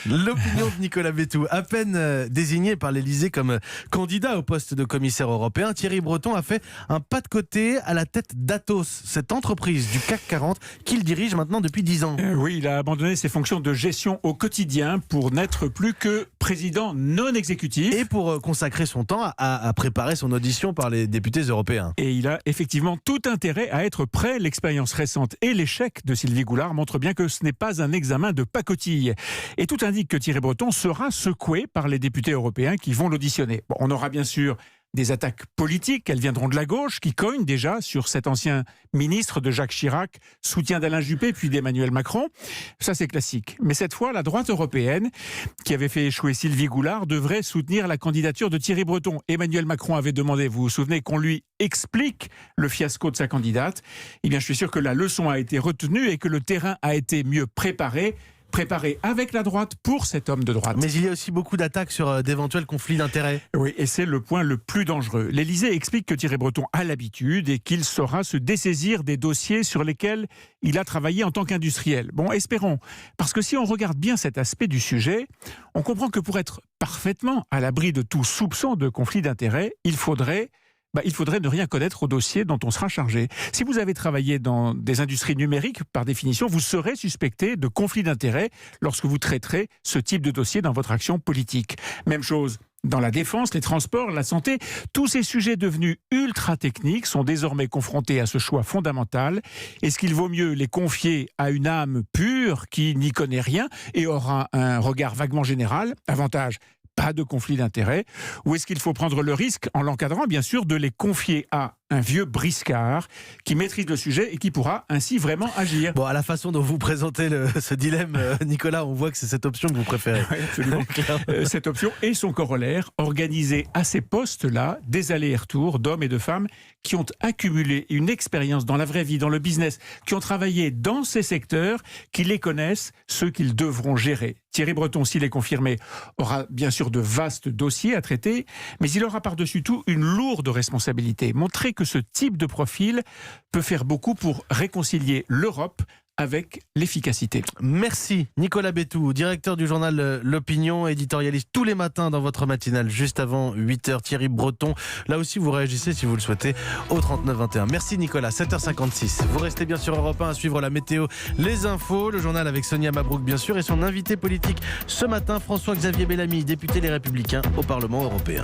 L'opinion de Nicolas Bétou. À peine désigné par l'Élysée comme candidat au poste de commissaire européen, Thierry Breton a fait un pas de côté à la tête d'Atos, cette entreprise du CAC 40 qu'il dirige maintenant depuis 10 ans. Oui, il a abandonné ses fonctions de gestion au quotidien pour n'être plus que président non exécutif. Et pour consacrer son temps à préparer son audition par les députés européens. Et il a effectivement tout intérêt à être prêt. L'expérience récente et l'échec de Sylvie Goulard montrent bien que ce n'est pas un examen de pacotille. Et tout indique que Thierry Breton sera secoué par les députés européens qui vont l'auditionner. Bon, on aura bien sûr des attaques politiques, elles viendront de la gauche, qui cognent déjà sur cet ancien ministre de Jacques Chirac, soutien d'Alain Juppé puis d'Emmanuel Macron. Ça, c'est classique. Mais cette fois, la droite européenne, qui avait fait échouer Sylvie Goulard, devrait soutenir la candidature de Thierry Breton. Emmanuel Macron avait demandé, vous vous souvenez, qu'on lui explique le fiasco de sa candidate. Eh bien, je suis sûr que la leçon a été retenue et que le terrain a été mieux préparé avec la droite pour cet homme de droite. Mais il y a aussi beaucoup d'attaques sur d'éventuels conflits d'intérêts. Oui, et c'est le point le plus dangereux. L'Élysée explique que Thierry Breton a l'habitude et qu'il saura se dessaisir des dossiers sur lesquels il a travaillé en tant qu'industriel. Bon, espérons, parce que si on regarde bien cet aspect du sujet, on comprend que pour être parfaitement à l'abri de tout soupçon de conflit d'intérêts, il faudrait ne rien connaître au dossier dont on sera chargé. Si vous avez travaillé dans des industries numériques, par définition, vous serez suspecté de conflit d'intérêts lorsque vous traiterez ce type de dossier dans votre action politique. Même chose dans la défense, les transports, la santé. Tous ces sujets devenus ultra techniques sont désormais confrontés à ce choix fondamental. Est-ce qu'il vaut mieux les confier à une âme pure qui n'y connaît rien et aura un regard vaguement général? Avantage, pas de conflit d'intérêts. Ou est-ce qu'il faut prendre le risque, en l'encadrant bien sûr, de les confier à un vieux briscard qui maîtrise le sujet et qui pourra ainsi vraiment agir? Bon, à la façon dont vous présentez ce dilemme, Nicolas, on voit que c'est cette option que vous préférez. Oui, absolument. Cette option et son corollaire, organiser à ces postes-là des allers-retours d'hommes et de femmes qui ont accumulé une expérience dans la vraie vie, dans le business, qui ont travaillé dans ces secteurs, qui les connaissent, ceux qu'ils devront gérer. Thierry Breton, s'il est confirmé, aura bien sûr de vastes dossiers à traiter, mais il aura par-dessus tout une lourde responsabilité. Montrer que ce type de profil peut faire beaucoup pour réconcilier l'Europe avec l'efficacité. Merci Nicolas Bétou, directeur du journal L'Opinion, éditorialiste tous les matins dans votre matinale juste avant 8h. Thierry Breton, là aussi vous réagissez si vous le souhaitez au 3921. Merci Nicolas, 7h56. Vous restez bien sur Europe 1 à suivre la météo, les infos, le journal avec Sonia Mabrouk bien sûr et son invité politique ce matin, François-Xavier Bellamy, député Les Républicains au Parlement européen.